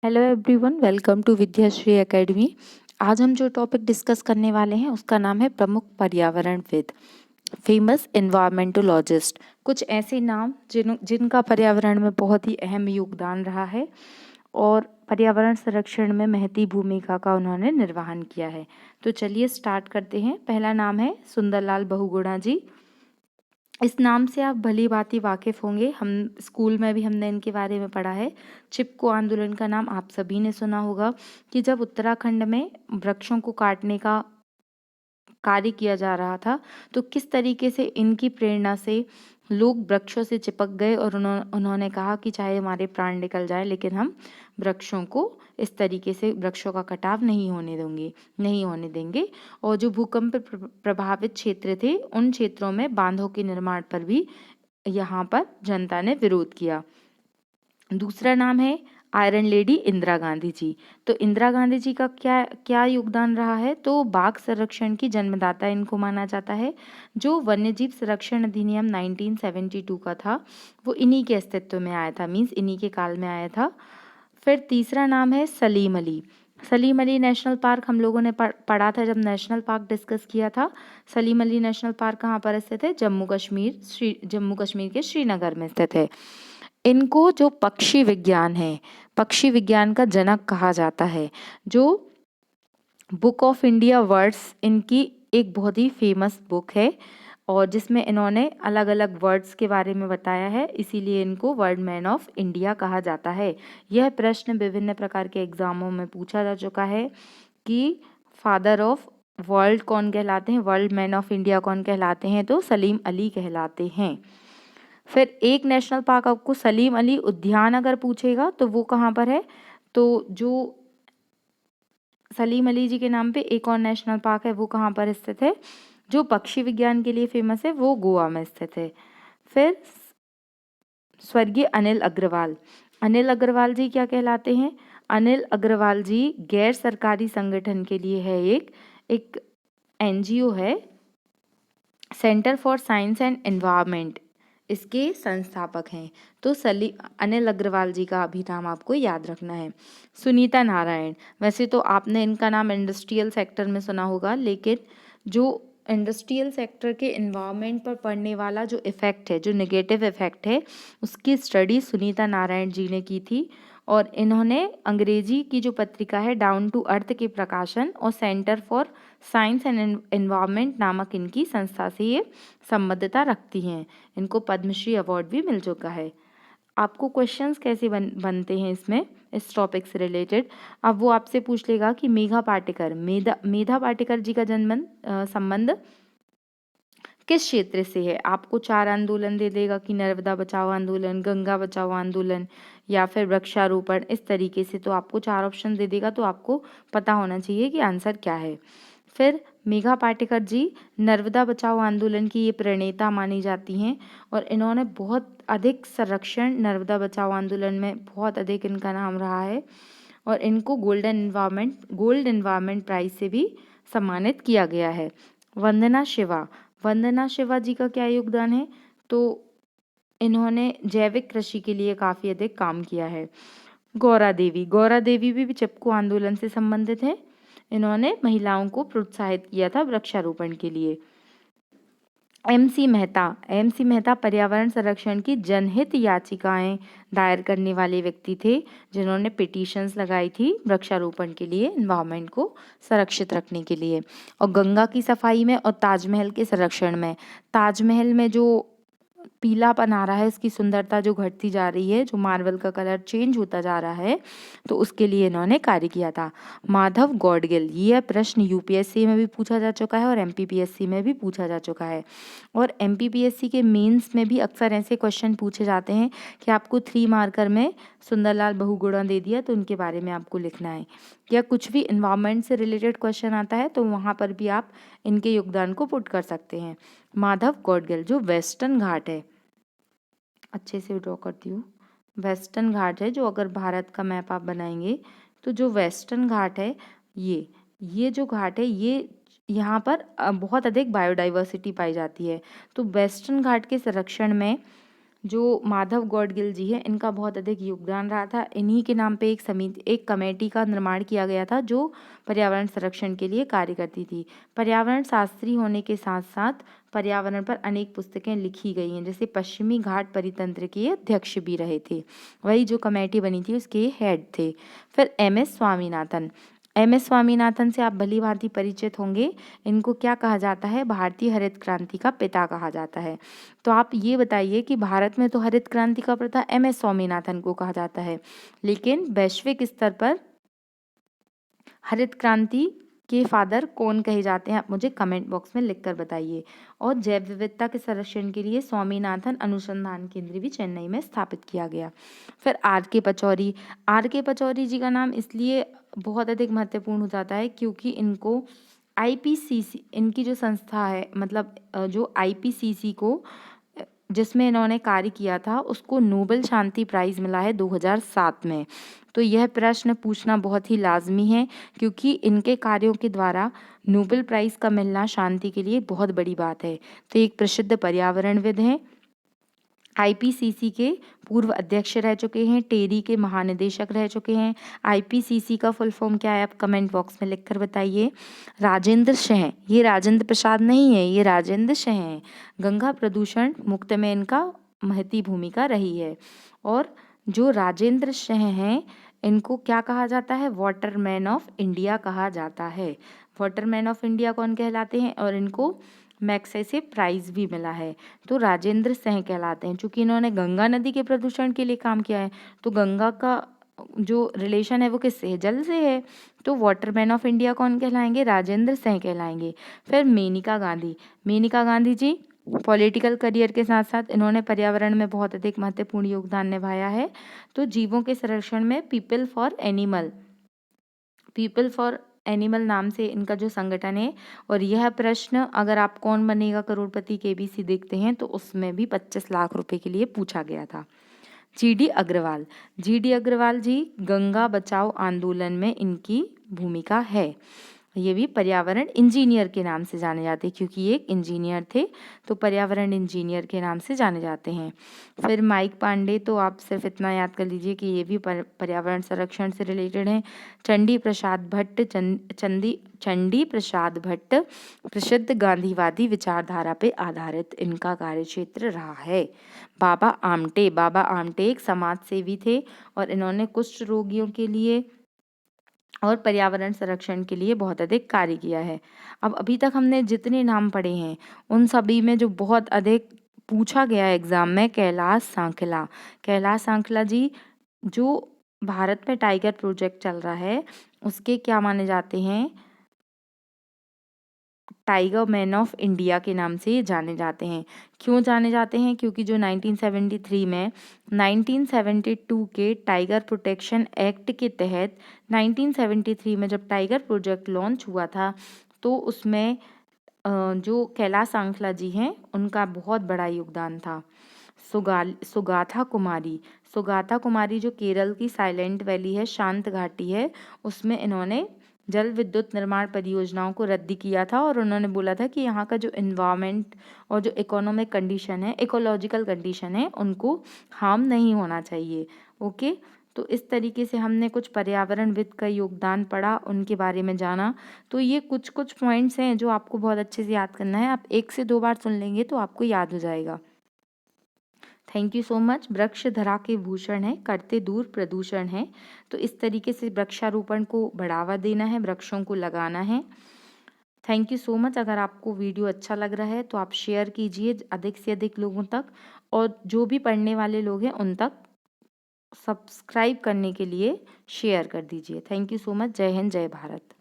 Hello everyone, welcome to Vidyashree Academy. आज हम जो टॉपिक डिस्कस करने वाले हैं उसका नाम है प्रमुख पर्यावरणविद, फेमस एनवायरमेंटोलॉजिस्ट। कुछ ऐसे नाम जिनका पर्यावरण में बहुत ही अहम योगदान रहा है और पर्यावरण संरक्षण में महती भूमिका का उन्होंने निर्वहन किया है। तो चलिए स्टार्ट करते हैं। पहला नाम है सुंदरलाल बहुगुणा जी। इस नाम से आप भली भांति वाकिफ होंगे, हम स्कूल में भी हमने इनके बारे में पढ़ा है। चिपको आंदोलन का नाम आप सभी ने सुना होगा कि जब उत्तराखंड में वृक्षों को काटने का कार्य किया जा रहा था तो किस तरीके से इनकी प्रेरणा से लोग वृक्षों से चिपक गए और उन्होंने कहा कि चाहे हमारे प्राण निकल जाए लेकिन हम वृक्षों को इस तरीके से वृक्षों का कटाव नहीं होने देंगे। और जो भूकंप प्रभावित क्षेत्र थे उन क्षेत्रों में बांधों के निर्माण पर भी यहाँ पर जनता ने विरोध किया। दूसरा नाम है आयरन लेडी इंदिरा गांधी जी। तो इंदिरा गांधी जी का क्या क्या योगदान रहा है? तो बाघ संरक्षण की जन्मदाता इनको माना जाता है। जो वन्यजीव संरक्षण अधिनियम 1972 का था वो इन्हीं के अस्तित्व में आया था, मीन्स इन्हीं के काल में आया था। फिर तीसरा नाम है सलीम अली। सलीम अली नेशनल पार्क हम लोगों ने पढ़ा था जब नेशनल पार्क डिस्कस किया था। सलीम अली नेशनल पार्क कहाँ पर स्थित है? जम्मू कश्मीर के श्रीनगर में स्थित है। इनको जो पक्षी विज्ञान का जनक कहा जाता है। जो बुक ऑफ इंडिया वर्ड्स इनकी एक बहुत ही फेमस बुक है और जिसमें इन्होंने अलग अलग वर्ड्स के बारे में बताया है, इसीलिए इनको वर्ड मैन ऑफ इंडिया कहा जाता है। यह प्रश्न विभिन्न प्रकार के एग्जामों में पूछा जा चुका है कि फादर ऑफ वर्ल्ड कौन कहलाते हैं, वर्ल्ड मैन ऑफ इंडिया कौन कहलाते हैं? तो सलीम अली कहलाते हैं। फिर एक नेशनल पार्क आपको सलीम अली उद्यान अगर पूछेगा तो वो कहाँ पर है? तो जो सलीम अली जी के नाम पे एक और नेशनल पार्क है वो कहाँ पर स्थित है? जो पक्षी विज्ञान के लिए फेमस है वो गोवा में स्थित है। फिर स्वर्गीय अनिल अग्रवाल जी क्या कहलाते हैं? अनिल अग्रवाल जी गैर सरकारी संगठन के लिए है एक एनजीओ है, centre for science and environment, इसके संस्थापक हैं। तो अनिल अग्रवाल जी का अभी नाम आपको याद रखना है। सुनीता नारायण, वैसे तो आपने इनका नाम इंडस्ट्रियल सेक्टर में सुना होगा, लेकिन जो इंडस्ट्रियल सेक्टर के एनवायरनमेंट पर पड़ने वाला जो इफ़ेक्ट है, जो नेगेटिव इफ़ेक्ट है, उसकी स्टडी सुनीता नारायण जी ने की थी। और इन्होंने अंग्रेजी की जो पत्रिका है डाउन टू अर्थ के प्रकाशन और centre for science and environment नामक इनकी संस्था से ये संबद्धता रखती हैं। इनको पद्मश्री अवार्ड भी मिल चुका है। आपको क्वेश्चंस कैसे बनते हैं इसमें, इस टॉपिक से रिलेटेड? अब वो आपसे पूछ लेगा कि मेधा पाटेकर जी का संबंध किस क्षेत्र से है? आपको 4 आंदोलन दे देगा कि नर्मदा बचाओ आंदोलन, गंगा बचाओ आंदोलन या फिर वृक्षारोपण, इस तरीके से। तो आपको 4 ऑप्शन दे देगा, तो आपको पता होना चाहिए कि आंसर क्या है। फिर मेघा पाटेकर जी नर्मदा बचाओ आंदोलन की ये प्रणेता मानी जाती हैं और इन्होंने बहुत अधिक संरक्षण नर्मदा बचाओ आंदोलन में बहुत अधिक इनका नाम रहा है और इनको गोल्ड एनवायरनमेंट प्राइज से भी सम्मानित किया गया है। वंदना शिवा जी का क्या योगदान है? तो इन्होंने जैविक कृषि के लिए काफ़ी अधिक काम किया है। गौरा देवी भी चिपको आंदोलन से संबंधित है। इन्होंने महिलाओं को प्रोत्साहित किया था वृक्षारोपण के लिए। एमसी मेहता पर्यावरण संरक्षण की जनहित याचिकाएं दायर करने वाले व्यक्ति थे, जिन्होंने पिटीशंस लगाई थी वृक्षारोपण के लिए, एनवायरनमेंट को सुरक्षित रखने के लिए। और गंगा की सफाई में और ताजमहल के संरक्षण में, ताजमहल में जो पीलापन आ रहा है, उसकी सुंदरता जो घटती जा रही है, जो मार्बल का कलर चेंज होता जा रहा है, तो उसके लिए इन्होंने कार्य किया था। माधव गॉडगिल, यह प्रश्न यूपीएससी में भी पूछा जा चुका है और एमपीपीएससी में भी पूछा जा चुका है। और एमपीपीएससी के मेंस में भी अक्सर ऐसे क्वेश्चन पूछे जाते हैं कि आपको 3 मार्कर में सुंदरलाल बहुगुणा दे दिया तो उनके बारे में आपको लिखना है, या कुछ भी इन्वायरमेंट से रिलेटेड क्वेश्चन आता है तो वहाँ पर भी आप इनके योगदान को पुट कर सकते हैं। माधव गॉडगिल, जो वेस्टर्न घाट है, अच्छे से ड्रॉ करती हूँ, वेस्टर्न घाट है, जो अगर भारत का मैप आप बनाएंगे तो जो वेस्टर्न घाट है, ये जो घाट है, ये यहाँ पर बहुत अधिक बायोडाइवर्सिटी पाई जाती है। तो वेस्टर्न घाट के संरक्षण में जो माधव गौडगिल जी हैं, इनका बहुत अधिक योगदान रहा था। इन्हीं के नाम पे एक कमेटी का निर्माण किया गया था जो पर्यावरण संरक्षण के लिए कार्य करती थी। पर्यावरण शास्त्री होने के साथ साथ पर्यावरण पर अनेक पुस्तकें लिखी गई हैं, जैसे पश्चिमी घाट परितंत्र के अध्यक्ष भी रहे थे। वही जो कमेटी बनी थी उसके हेड थे। फिर MS स्वामीनाथन। MS स्वामीनाथन से आप भली भांति परिचित होंगे। इनको क्या कहा जाता है? भारतीय हरित क्रांति का पिता कहा जाता है। तो आप ये बताइए कि भारत में तो हरित क्रांति का पिता MS स्वामीनाथन को कहा जाता है, लेकिन वैश्विक स्तर पर हरित क्रांति के फादर कौन कहे जाते हैं? आप मुझे कमेंट बॉक्स में लिखकर बताइए। और जैव विविधता के संरक्षण के लिए स्वामीनाथन अनुसंधान केंद्र भी चेन्नई में स्थापित किया गया। फिर RK पचौरी। RK पचौरी जी का नाम इसलिए बहुत अधिक महत्वपूर्ण हो जाता है क्योंकि इनको IPCC, इनकी जो संस्था है, मतलब जो IPCC को जिसमें इन्होंने कार्य किया था, उसको नोबेल शांति प्राइज़ मिला है 2007 में। तो यह प्रश्न पूछना बहुत ही लाजमी है क्योंकि इनके कार्यों के द्वारा नोबेल प्राइज़ का मिलना शांति के लिए बहुत बड़ी बात है। तो एक प्रसिद्ध पर्यावरणविद हैं, IPCC के पूर्व अध्यक्ष रह चुके हैं, टेरी के महानिदेशक रह चुके हैं। IPCC का फुल फॉर्म क्या है? आप कमेंट बॉक्स में लिखकर बताइए। राजेंद्र शह। ये राजेंद्र प्रसाद नहीं है, ये राजेंद्र शह हैं। गंगा प्रदूषण मुक्त में इनका महती भूमिका रही है। और जो राजेंद्र शह हैं, इनको क्या कहा जाता है? वाटरमैन ऑफ इंडिया कहा जाता है। वाटरमैन ऑफ इंडिया कौन कहलाते हैं? और इनको मैग्सेसे प्राइज़ भी मिला है। तो राजेंद्र शह कहलाते हैं। चूँकि इन्होंने गंगा नदी के प्रदूषण के लिए काम किया है, तो गंगा का जो रिलेशन है वो किससे है? जल से है। तो वाटरमैन ऑफ इंडिया कौन कहलाएंगे? राजेंद्र शह कहलाएंगे। फिर मेनका गांधी। मेनका गांधी जी पॉलिटिकल करियर के साथ साथ इन्होंने पर्यावरण में बहुत अधिक महत्वपूर्ण योगदान निभाया है। तो जीवों के संरक्षण में पीपल फॉर एनिमल नाम से इनका जो संगठन है। और यह प्रश्न अगर आप कौन बनेगा करोड़पति KBC देखते हैं तो उसमें भी 25 लाख रुपए के लिए पूछा गया था। GD अग्रवाल। GD अग्रवाल जी गंगा बचाओ आंदोलन में इनकी भूमिका है। ये भी पर्यावरण इंजीनियर के नाम से जाने जाते हैं क्योंकि ये एक इंजीनियर थे, तो पर्यावरण इंजीनियर के नाम से जाने जाते हैं। फिर माइक पांडे, तो आप सिर्फ इतना याद कर लीजिए कि ये भी पर्यावरण संरक्षण से रिलेटेड हैं। चंडी प्रसाद भट्ट प्रसिद्ध गांधीवादी विचारधारा पे आधारित इनका कार्यक्षेत्र रहा है। बाबा आमटे एक समाज सेवी थे और इन्होंने कुष्ठ रोगियों के लिए और पर्यावरण संरक्षण के लिए बहुत अधिक कार्य किया है। अब अभी तक हमने जितने नाम पढ़े हैं उन सभी में जो बहुत अधिक पूछा गया है एग्जाम में, कैलाश सांखला जी जो भारत में टाइगर प्रोजेक्ट चल रहा है उसके क्या माने जाते हैं? टाइगर मैन ऑफ इंडिया के नाम से जाने जाते हैं। क्यों जाने जाते हैं? क्योंकि जो 1972 के टाइगर प्रोटेक्शन एक्ट के तहत 1973 में जब टाइगर प्रोजेक्ट लॉन्च हुआ था तो उसमें जो कैलाश सांखला जी हैं उनका बहुत बड़ा योगदान था। सुगाथा कुमारी जो केरल की साइलेंट वैली है, शांत घाटी है, उसमें इन्होंने जल विद्युत निर्माण परियोजनाओं को रद्द किया था और उन्होंने बोला था कि यहाँ का जो इन्वायरमेंट और जो इकोनॉमिक कंडीशन है, इकोलॉजिकल कंडीशन है, उनको हार्म नहीं होना चाहिए। ओके, तो इस तरीके से हमने कुछ पर्यावरणविद का योगदान पढ़ा, उनके बारे में जाना। तो ये कुछ पॉइंट्स हैं जो आपको बहुत अच्छे से याद करना है। आप 1 से 2 बार सुन लेंगे तो आपको याद हो जाएगा। Thank you so much. वृक्ष धरा के भूषण है, करते दूर प्रदूषण है। तो इस तरीके से वृक्षारोपण को बढ़ावा देना है, वृक्षों को लगाना है। Thank you so much. अगर आपको वीडियो अच्छा लग रहा है तो आप शेयर कीजिए अधिक से अधिक लोगों तक, और जो भी पढ़ने वाले लोग हैं उन तक सब्सक्राइब करने के लिए शेयर कर दीजिए। Thank you so much. जय हिंद, जय भारत।